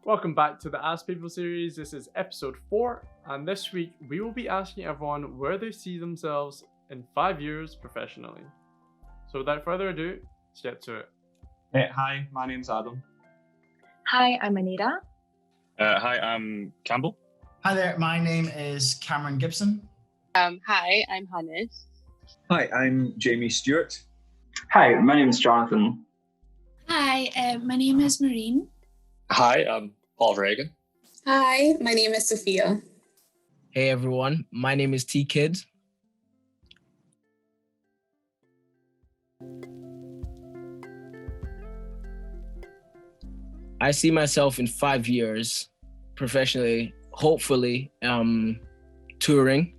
Welcome back to the Ask People series. This is episode 4, and this week we will be asking everyone where they see themselves in 5 years professionally. So without further ado, let's get to it. Hi, my name's Adam. Hi, I'm Anita. Hi, I'm Campbell. Hi there, my name is Cameron Gibson. Hi, I'm Hannes. Hi, I'm Jamie Stewart. Hi, my name is Jonathan. Hi, my name is Maureen. Hi, I'm Paul Reagan. Hi, my name is Sophia. Hey everyone, my name is T-Kid. I see myself in 5 years professionally, hopefully touring,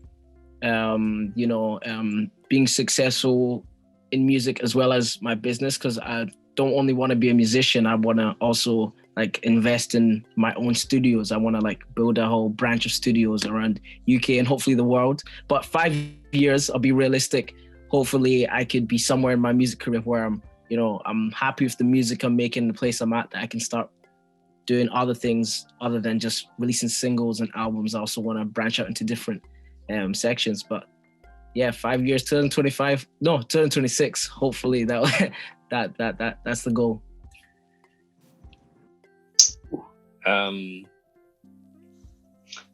being successful in music as well as my business, because I don't only want to be a musician, I want to also invest in my own studios. I want to build a whole branch of studios around UK and hopefully the world. But 5 years, I'll be realistic. Hopefully I could be somewhere in my music career where I'm happy with the music I'm making, the place I'm at, that I can start doing other things other than just releasing singles and albums. I also want to branch out into different sections. But yeah, 5 years, 2026. Hopefully that's the goal.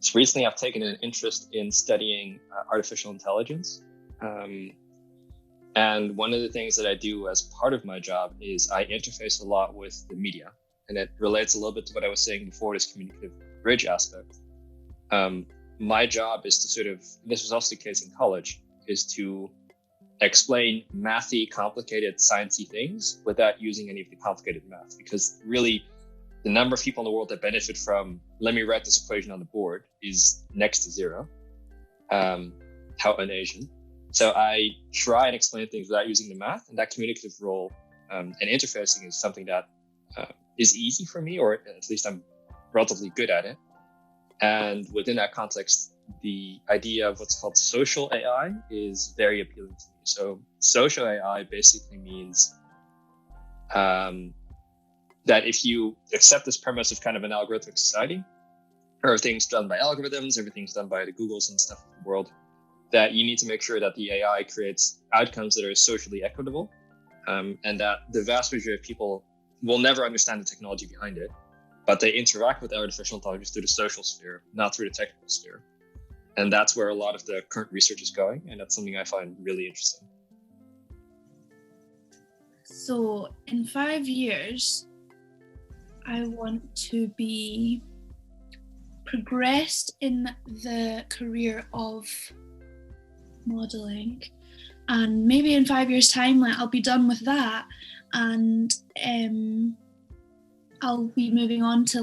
So recently I've taken an interest in studying artificial intelligence. And one of the things that I do as part of my job is I interface a lot with the media. And it relates a little bit to what I was saying before, this communicative bridge aspect. My job is to this was also the case in college, is to explain mathy, complicated, sciencey things without using any of the complicated math. Because really, the number of people in the world that benefit from, let me write this equation on the board, is next to zero. How un-Asian. So I try and explain things without using the math, and that communicative role and interfacing is something that is easy for me, or at least I'm relatively good at it. And within that context, the idea of what's called social AI is very appealing to me. So social AI basically means that if you accept this premise of kind of an algorithmic society, everything's done by algorithms, everything's done by the Googles and stuff of the world, that you need to make sure that the AI creates outcomes that are socially equitable, and that the vast majority of people will never understand the technology behind it, but they interact with artificial intelligence through the social sphere, not through the technical sphere. And that's where a lot of the current research is going, and that's something I find really interesting. So in 5 years, I want to be progressed in the career of modeling, and maybe in 5 years' time, I'll be done with that, and I'll be moving on to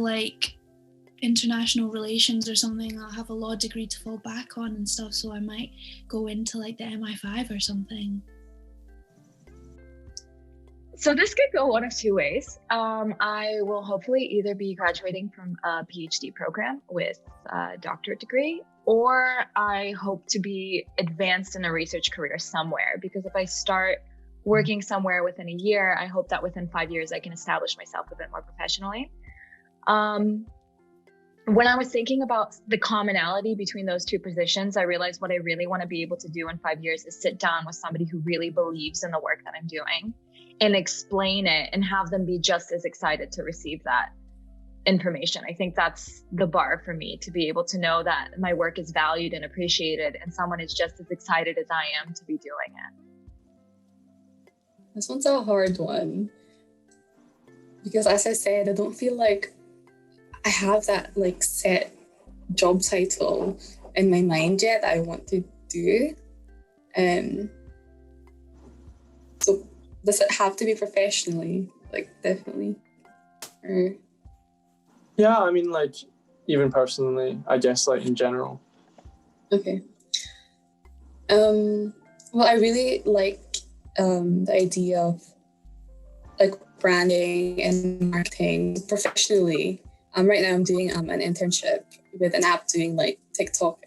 international relations or something. I'll have a law degree to fall back on and stuff, so I might go into the MI5 or something. So this could go one of two ways. I will hopefully either be graduating from a PhD program with a doctorate degree, or I hope to be advanced in a research career somewhere, because if I start working somewhere within a year, I hope that within 5 years I can establish myself a bit more professionally. When I was thinking about the commonality between those two positions, I realized what I really want to be able to do in 5 years is sit down with somebody who really believes in the work that I'm doing and explain it and have them be just as excited to receive that information. I think that's the bar for me, to be able to know that my work is valued and appreciated and someone is just as excited as I am to be doing it. This one's a hard one, because as I said, I don't feel like I have that set job title in my mind yet that I want to do. So does it have to be professionally? Definitely. Or... Yeah, I mean, even personally, I guess, in general. Okay. Well, I really like the idea of branding and marketing professionally. Right now I'm doing an internship with an app doing TikTok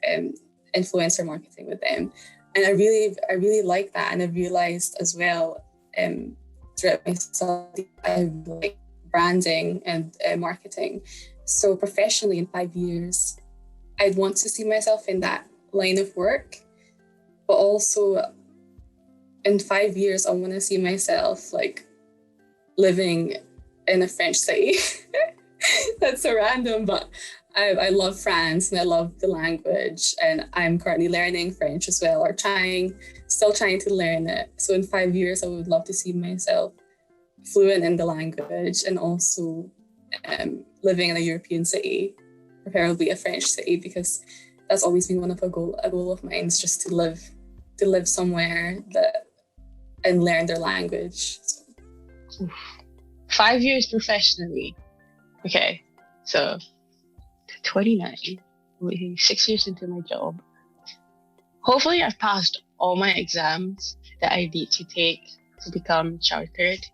influencer marketing with them. And I really like that. And I've realized as well throughout my study, I like branding and marketing. So professionally in 5 years, I'd want to see myself in that line of work, but also in 5 years, I want to see myself like living in a French city. That's so random, but I love France and I love the language, and I'm currently learning French as well, or still trying to learn it. So in 5 years, I would love to see myself fluent in the language and also living in a European city, preferably a French city, because that's always been one of a goal of mine, is just to live somewhere and learn their language. So. 5 years professionally. Okay, so 29, 6 years into my job. Hopefully I've passed all my exams that I need to take to become chartered.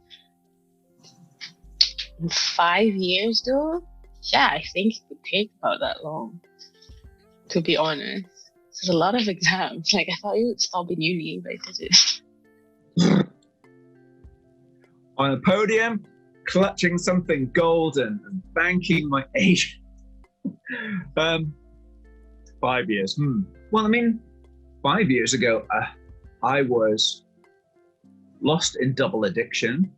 In 5 years though, yeah, I think it would take about that long, to be honest. There's a lot of exams. Like, I thought you would stop in uni, but it didn't. On a podium, clutching something golden and thanking my age. 5 years. Well, I mean, 5 years ago, I was lost in double addiction.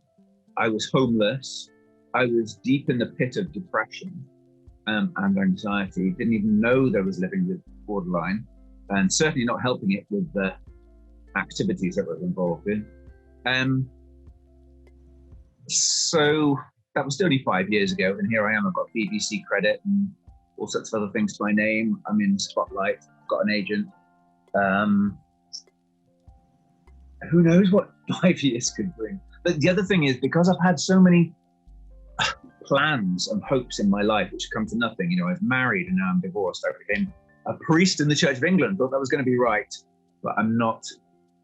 I was homeless. I was deep in the pit of depression and anxiety. Didn't even know that I was living with borderline, and certainly not helping it with the activities that I was involved in. So that was only 5 years ago, and here I am. I've got BBC credit and all sorts of other things to my name. I'm in Spotlight. I've got an agent. Who knows what 5 years could bring? But the other thing is, because I've had so many plans and hopes in my life which have come to nothing. You know, I've married and now I'm divorced. I became a priest in the Church of England. Thought that was going to be right, but I'm not.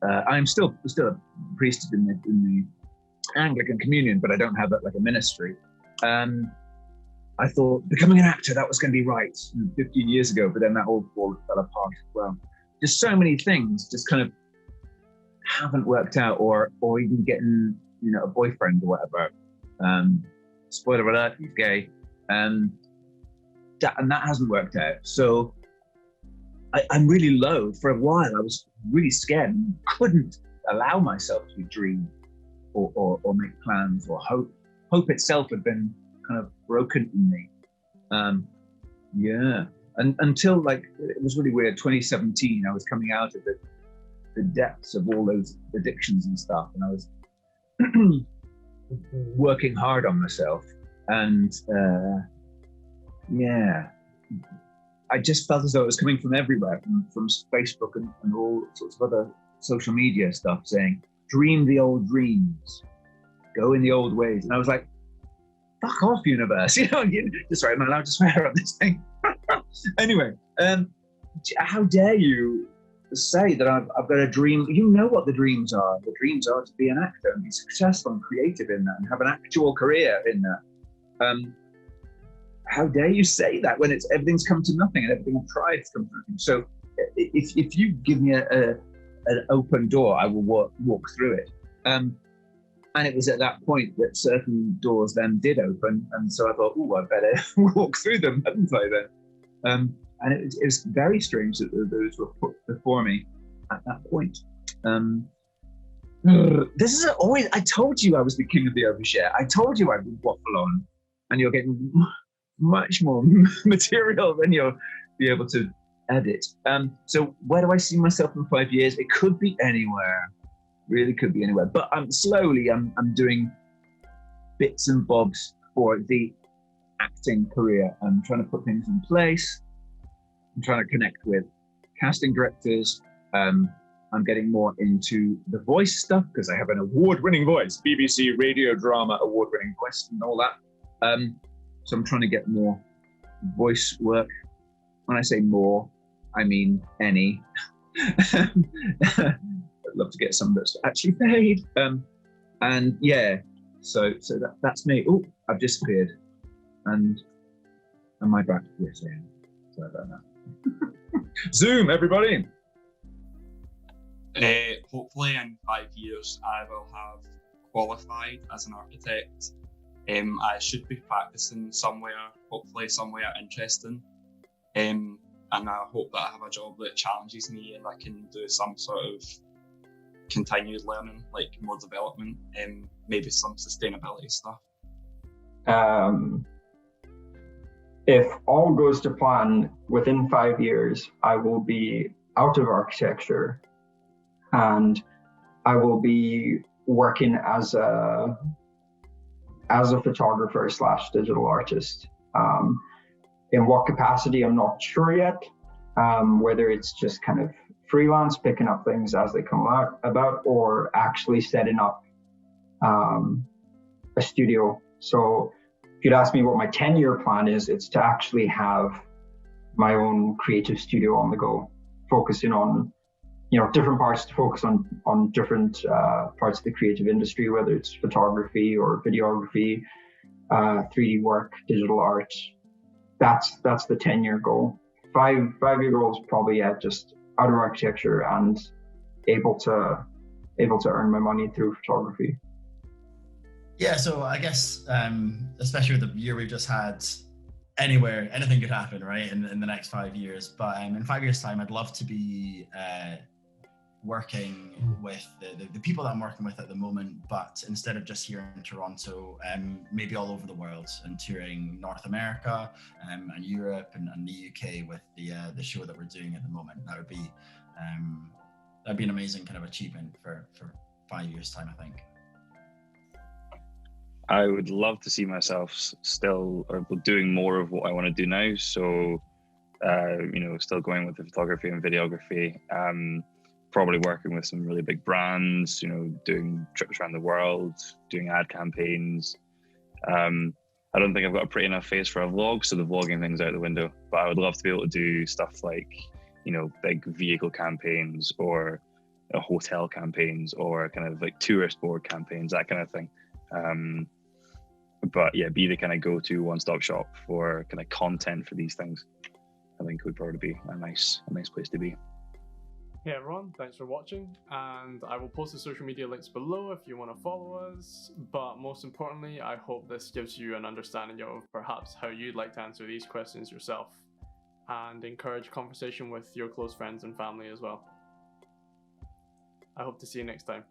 I'm still a priest in the Anglican Communion, but I don't have like a ministry. I thought becoming an actor, that was going to be right 15 years ago, but then that all fell apart as well. Just so many things just kind of haven't worked out, or even getting, you know, a boyfriend or whatever. Spoiler alert, he's gay. And that hasn't worked out. So I'm really low. For a while, I was really scared and couldn't allow myself to dream or make plans or hope. Hope itself had been kind of broken in me. And until like, it was really weird, 2017, I was coming out of the depths of all those addictions and stuff. And I was working hard on myself. And I just felt as though it was coming from everywhere, from Facebook and all sorts of other social media stuff saying, dream the old dreams, go in the old ways. And I was like, fuck off, universe. You know, sorry, I'm not allowed to swear on this thing. Anyway, how dare you say that I've got a dream? You know what the dreams are. The dreams are to be an actor and be successful and creative in that and have an actual career in that. How dare you say that when everything's come to nothing and everything I've tried has come to nothing? So if you give me an open door, I will walk through it. And it was at that point that certain doors then did open. And so I thought, I better walk through them, hadn't I then? And it was very strange that those were put before me at that point. This is always, I told you I was the king of the overshare. I told you I would waffle on, and you're getting much more material than you'll be able to edit. So where do I see myself in 5 years? It could be anywhere. Really could be anywhere. But I'm doing bits and bobs for the acting career. I'm trying to put things in place. I'm trying to connect with casting directors. I'm getting more into the voice stuff because I have an award-winning voice, BBC radio drama award-winning voice and all that. So I'm trying to get more voice work. When I say more, I mean any. I'd love to get some that's actually paid. And yeah, so that's me. Oh, I've disappeared. And am I back? Yes, I am. Sorry about that. Zoom, everybody. Hopefully in 5 years I will have qualified as an architect I should be practicing somewhere, hopefully somewhere interesting. And I hope that I have a job that challenges me and I can do some sort of continued learning, like more development and maybe some sustainability stuff. If all goes to plan, within 5 years, I will be out of architecture and I will be working as a photographer / digital artist. In what capacity, I'm not sure yet. Whether it's just kind of freelance, picking up things as they come about, or actually setting up a studio. So if you'd ask me what my 10-year plan is, it's to actually have my own creative studio on the go, focusing on, different parts, to focus on different parts of the creative industry, whether it's photography or videography, 3D work, digital art. That's the 10-year goal. 5-year goal is probably just out of architecture and able to earn my money through photography. Yeah, so I guess, especially with the year we've just had, anything could happen, right, in the next 5 years. But in 5 years' time, I'd love to be working with the people that I'm working with at the moment, but instead of just here in Toronto, maybe all over the world, and touring North America and Europe and the UK with the show that we're doing at the moment. That'd be an amazing kind of achievement for 5 years' time, I think. I would love to see myself still or doing more of what I want to do now. So, still going with the photography and videography, probably working with some really big brands, doing trips around the world, doing ad campaigns. I don't think I've got a pretty enough face for a vlog, so the vlogging thing's out the window. But I would love to be able to do stuff like, big vehicle campaigns or hotel campaigns or kind of like tourist board campaigns, that kind of thing. But yeah, be the kind of go-to one-stop shop for kind of content for these things. I think would probably be a nice place to be. Hey everyone, thanks for watching, and I will post the social media links below if you want to follow us. But most importantly, I hope this gives you an understanding of perhaps how you'd like to answer these questions yourself, and encourage conversation with your close friends and family as well. I hope to see you next time.